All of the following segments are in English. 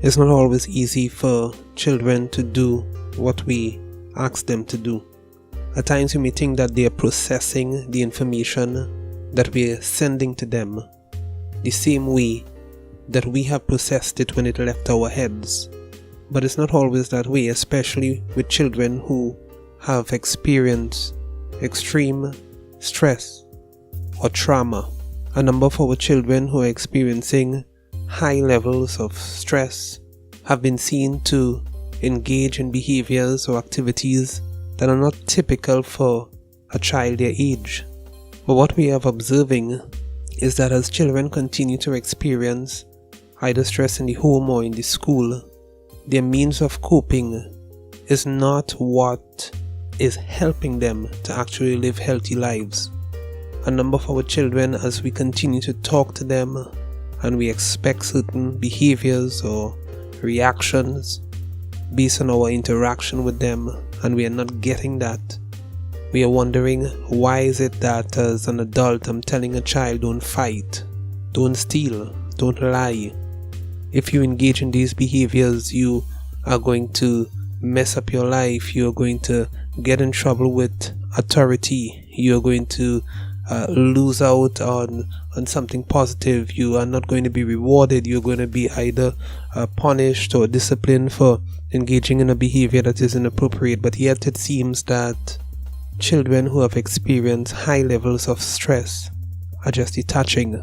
It's not always easy for children to do what we ask them to do. At times you may think that they are processing the information that we are sending to them the same way that we have processed it when it left our heads. But it's not always that way, especially with children who have experienced extreme stress or trauma. A number of our children who are experiencing high levels of stress have been seen to engage in behaviors or activities that are not typical for a child their age. But what we have observing is that as children continue to experience either stress in the home or in the school, their means of coping is not what is helping them to actually live healthy lives. A number of our children, as we continue to talk to them and we expect certain behaviors or reactions based on our interaction with them, and we are not getting that, we are wondering, why is it that as an adult I'm telling a child, don't fight, don't steal, don't lie. If you engage in these behaviors, you are going to mess up your life, you are going to get in trouble with authority, you are going to lose out on something positive, you are not going to be rewarded, you're going to be either punished or disciplined for engaging in a behavior that is inappropriate. But yet it seems that children who have experienced high levels of stress are just detaching.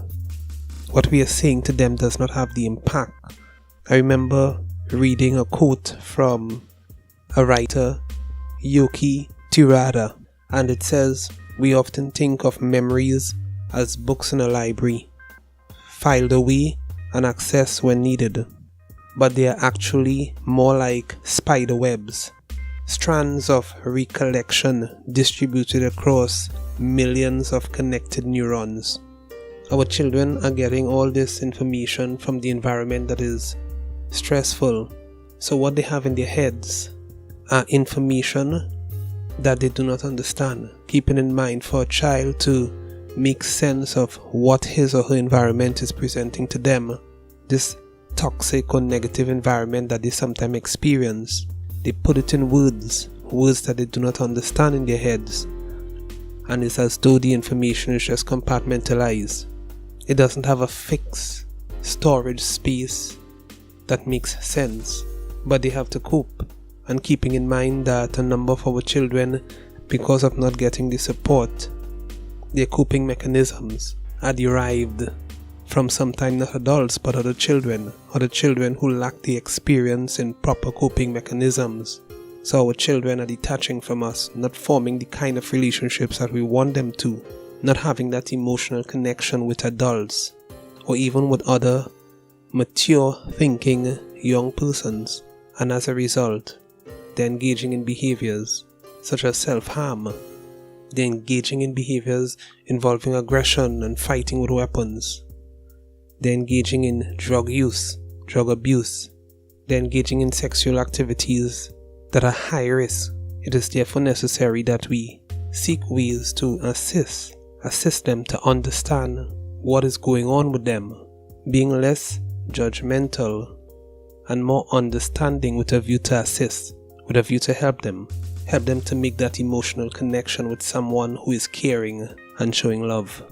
What we are saying to them does not have the impact. I remember reading a quote from a writer, Yoki Tirada, and it says, "We often think of memories as books in a library, filed away and accessed when needed, but they are actually more like spider webs, strands of recollection distributed across millions of connected neurons." Our children are getting all this information from the environment that is stressful. So what they have in their heads are information that they do not understand. Keeping in mind, for a child to make sense of what his or her environment is presenting to them, this toxic or negative environment that they sometimes experience, they put it in words that they do not understand in their heads, and it's as though the information is just compartmentalized. It doesn't have a fixed storage space that makes sense, but they have to cope. And keeping in mind that a number of our children, because of not getting the support, their coping mechanisms are derived from sometimes not adults but other children who lack the experience in proper coping mechanisms. So our children are detaching from us, not forming the kind of relationships that we want them to, not having that emotional connection with adults or even with other mature thinking young persons, and as a result they're engaging in behaviors such as self-harm. They're engaging in behaviors involving aggression and fighting with weapons. They're engaging in drug use, drug abuse. They're engaging in sexual activities that are high risk. It is therefore necessary that we seek ways to assist them to understand what is going on with them, being less judgmental and more understanding with a view to assist, with a view to help them to make that emotional connection with someone who is caring and showing love.